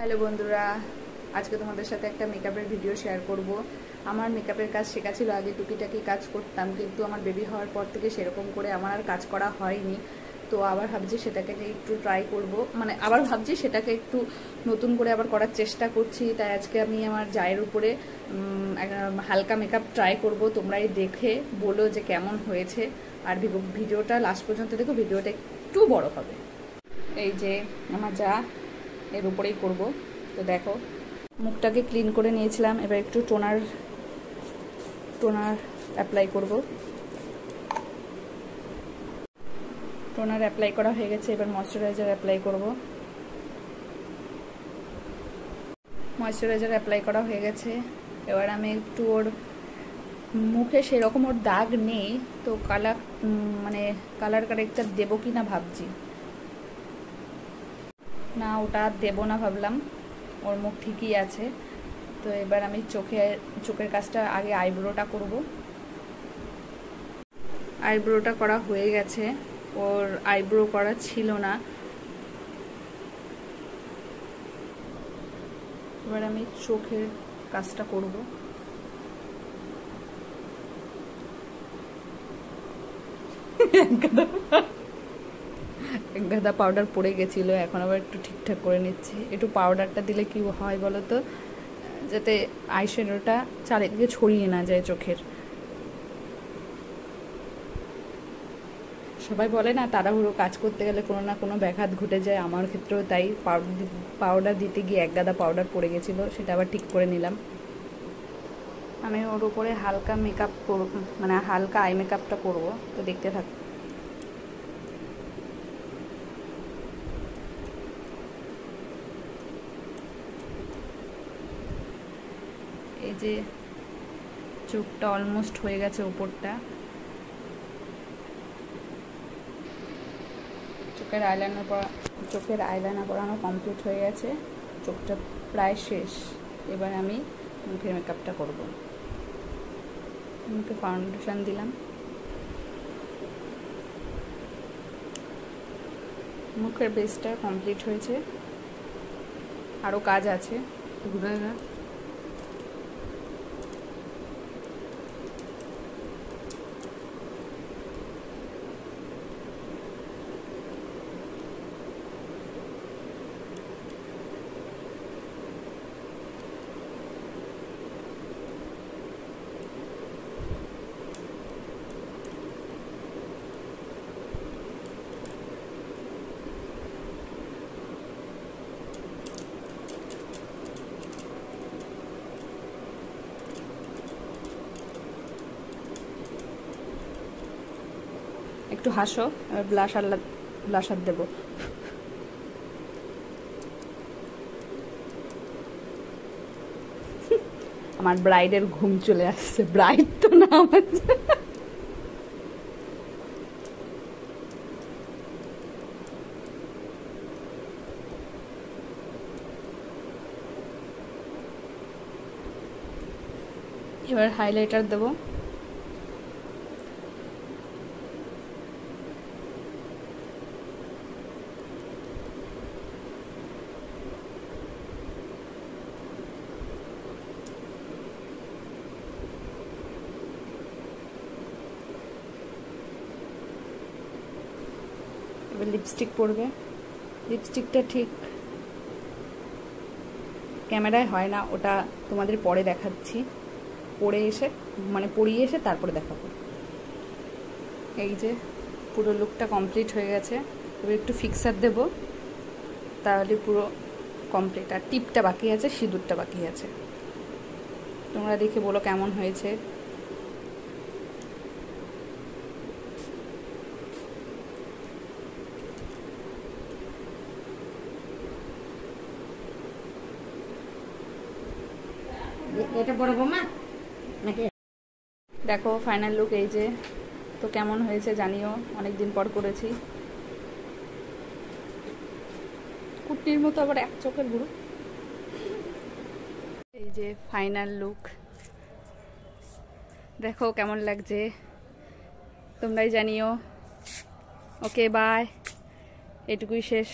Hello বন্ধুরা, আজকে তোমাদের সাথে একটা মেকআপের ভিডিও শেয়ার করব। আমার মেকআপের কাজ শেখা ছিল, আগে টুকিটাকি কাজ করতাম, কিন্তু আমার বেবি হওয়ার পর থেকে সেরকম করে আমার আর কাজ করা হয়নি। তো আবার ভাবছি সেটাকে একটু ট্রাই করব, মানে আবার ভাবছি সেটাকে একটু নতুন করে আবার করার চেষ্টা করছি। তাই আজকে আমি আমার জায়ের উপরে হালকা মেকআপ ট্রাই করব। তোমরাই দেখে বলো যে কেমন হয়েছে, আর ভিডিওটা লাস্ট পর্যন্ত দেখো, ভিডিওটা একটু বড় হবে। এই যে আমার যা এর উপরেই করব। তো দেখো, মুখটাকে ক্লিন করে নিয়েছিলাম, এবার একটু টোনার অ্যাপ্লাই করব। টোনার অ্যাপ্লাই করা হয়ে গেছে, এবার ময়শ্চারাইজার অ্যাপ্লাই করব। ময়শ্চারাইজার অ্যাপ্লাই করা হয়ে গেছে, এবার আমি একটু ওর মুখে সেরকম ওর দাগ নেই, তো কালার কারেক্টার দেবো কি না ভাবছি। না, ওটা দেবো না ভাবলাম, ওর মুখ ঠিকই আছে। তো এবার আমি চোখের কাজটা আগে আইব্রোটা করব। আইব্রোটা করা হয়ে গেছে, ওর আইব্রো করা ছিল না। এবার আমি চোখের কাজটা করব। এক গাদা পাউডার পড়ে গেছিল, এখন আবার একটু ঠিকঠাক করে নিচ্ছি। একটু পাউডারটা দিলে কি হয় বলো তো, যাতে আইশ্যাডোটা চারিদিকে ছড়িয়ে না যায় চোখের। সবাই বলে না, তাড়াহুড়ো কাজ করতে গেলে কোনো না কোনো ব্যাঘাত ঘটে যায়, আমার ক্ষেত্রেও তাই। পাউডার দিতে গিয়ে এক গাদা পাউডার পড়ে গেছিল, সেটা আবার ঠিক করে নিলাম। আমি ওর উপরে হালকা মেকআপ করব, মানে হালকা আই মেকআপটা করব, তো দেখতে থাক। এই যে চোখটা অলমোস্ট হয়ে গেছে, উপরটা। চোখের আইলাইনার পরানো কমপ্লিট হয়ে গেছে, চোখটা প্রায় শেষ। এবার আমি মুখের মেকআপটা করব। মুখে ফাউন্ডেশন দিলাম, মুখের বেসটা কমপ্লিট হয়েছে, আরও কাজ আছে। একটু হাসো, ব্লাশার দেব। আমার ব্রাইডের ঘুম চলে আসছে, ব্রাইড তো না আমার। এবার হাইলাইটার দেব। এবার লিপস্টিক পরবে। লিপস্টিকটা ঠিক ক্যামেরায় হয় না, ওটা তোমাদের পরে দেখাচ্ছি, পরিয়ে এসে তারপরে দেখাবো। এই যে পুরো লুকটা কমপ্লিট হয়ে গেছে, এবার একটু ফিক্সার দেব, তাহলে পুরো কমপ্লিট। আর টিপটা বাকি আছে, সিঁদুরটা বাকি আছে। তোমরা দেখে বলো কেমন হয়েছে। এটা বড় বৌমা নাকি? দেখো ফাইনাল লুক এই যে। তো কেমন হয়েছে জানিও, অনেক দিন পর করেছি। কুটনির মতো আবার এক চোখের গুঁড়ো। এই যে ফাইনাল লুক, দেখো কেমন লাগছে, তোমরাই জানিও। ওকে বাই, এটুকুই শেষ।